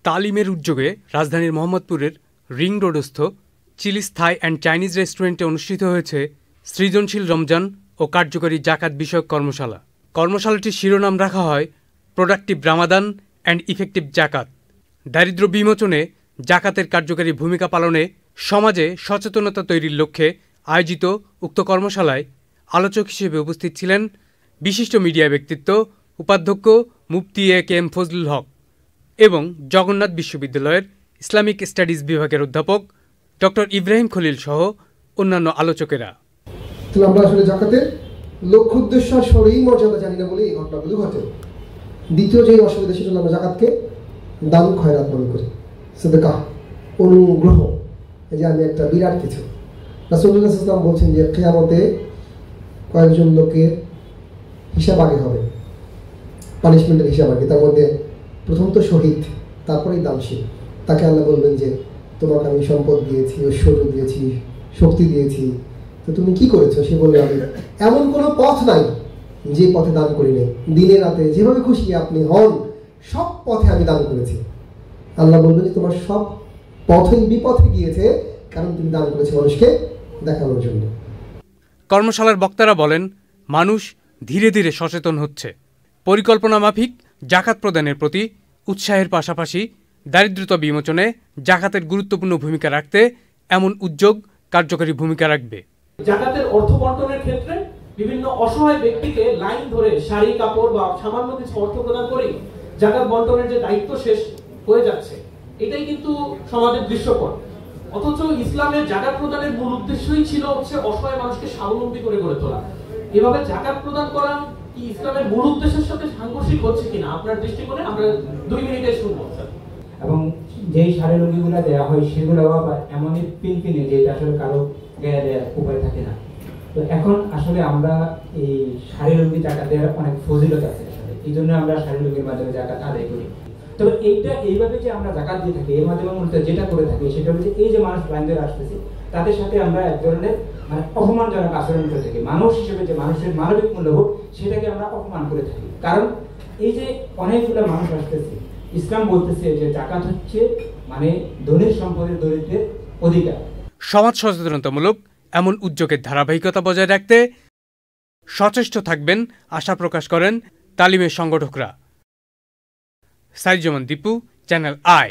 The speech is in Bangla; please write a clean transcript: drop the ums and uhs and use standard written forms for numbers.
তালিমের উদ্যোগে রাজধানীর মোহাম্মদপুরের রিং রোডস্থ চিলিস থাই অ্যান্ড চাইনিজ রেস্টুরেন্টে অনুষ্ঠিত হয়েছে সৃজনশীল রমজান ও কার্যকরী জাকাত বিষয়ক কর্মশালা। কর্মশালাটির শিরোনাম রাখা হয় প্রোডাক্টিভ রামাদান অ্যান্ড ইফেক্টিভ জাকাত। দারিদ্র্য বিমোচনে জাকাতের কার্যকরী ভূমিকা পালনে সমাজে সচেতনতা তৈরির লক্ষ্যে আয়োজিত উক্ত কর্মশালায় আলোচক হিসেবে উপস্থিত ছিলেন বিশিষ্ট মিডিয়া ব্যক্তিত্ব উপাধ্যক্ষ মুফতি এ.কে.এম. ফজলুল হক এবং জগন্নাথ বিশ্ববিদ্যালয়ের ইসলামিক স্টাডিজ বিভাগের অধ্যাপক ডক্টর ইব্রাহিম খলিল সহ অন্যান্য আলোচকেরা। আমরা আসলে জাকাতের লক্ষ্য উদ্দেশ্য সরেই মর্যাদা জানি না বলে এই ঘটনাগুলো ঘটে। দ্বিতীয় যে অসুবিধা সেটা হলো আমরা জাকাতকে দান খয়রাত মনে করি, সাদাকা, অনুগ্রহ, এই যে আমি একটা বিরাট কিছু। রাসূলুল্লাহ সাল্লাল্লাহু আলাইহি ওয়াসাল্লাম বলছেন যে কিয়ামতে কয়েকজন লোকের হিসাব আগে হবে, পানিশমেন্টের হিসাব আগে। তার মধ্যে প্রথম তো শহীদ, তারপরেই দানশীল। তাকে আল্লাহ বলবেন যে তোমাকে আমি সম্পদ দিয়েছি, ঐশ্বর্য দিয়েছি, শক্তি দিয়েছি, তো তুমি কি করেছো? সে বলবে আমি এমন কোনো পথ নাই যে পথে দান করি নাই, দিনে রাতে যেভাবে খুশি আপনি হন সব পথে আমি দান করেছি। আল্লাহ বলবেন যে তোমার সব পথই বিপথে গিয়েছে, কারণ তুমি দান করেছো মানুষকে দেখানোর জন্য। কর্মশালার বক্তারা বলেন, মানুষ ধীরে ধীরে সচেতন হচ্ছে। পরিকল্পনা মাফিক জাকাত প্রদানের প্রতি উৎসাহের পাশাপাশি দারিদ্রতা বিমোচনে জাকাতের গুরুত্বপূর্ণ ভূমিকা রাখতে এমন উদ্যোগ কার্যকরী ভূমিকা রাখবে। জাকাতের অর্থ বন্টনের ক্ষেত্রে বিভিন্ন অসহায় ব্যক্তিকে লাইন ধরে শাড়ি কাপড় বা সামান্য কিছু অর্থ প্রদান করে জাকাত বন্টনের যে দায়িত্ব শেষ হয়ে যাচ্ছে, এটাই কিন্তু সমাজের দৃশ্যপট। অথচ ইসলামের জাকাত প্রদানের মূল উদ্দেশ্যই ছিল হচ্ছে অসহায় মানুষকে স্বাবলম্বী করে গড়ে তোলা। এভাবে জাকাত প্রদান করা কি ইসলামের মূল উদ্দেশ্যের সাথে সাংঘর্ষিক হচ্ছে কিনা আপনার দৃষ্টিকোণে আমরা 2 মিনিটে শুনবো। এবং যেই শাড়ি রঙিগুলো দেওয়া হয় সেগুলো আবার এমনই পিনপিনে যেটা আসলে কারো গায়ে দেওয়ার উপায় থাকে না। তো এখন আসলে আমরা এই শাড়ি রঙি জাকাত দেওয়ার অনেক ফজিলত আছে, এই জন্য আমরা শাড়ি রঙির মাধ্যমে জাকাত আদায় করি। তবে এইভাবে যে আমরা জাকাত দিয়ে থাকি, এর মাধ্যমে মূলত যেটা করে থাকি সেটা হচ্ছে এই যে মানুষ লাইন ধরে আসতেছে তাদের সাথে আমরা এক ধরনের অপমানজনক আচরণ করে থাকি। মানুষ হিসেবে যে মানুষের মানবিক মূল্যবোধ সেটাকে আমরা অপমান করে থাকি। কারণ এই যে অনেকগুলো মানুষ আসতেছে, ইসলাম বলতেছে যে জাকাত হচ্ছে ধনীর সম্পদের দরিদ্রের অধিকার। সমাজ সচেতনতামূলক এমন উদ্যোগের ধারাবাহিকতা বজায় রাখতে সচেষ্ট থাকবেন আশা প্রকাশ করেন তালিমের সংগঠকরা। সাইজুমান দীপু, চ্যানেল আই।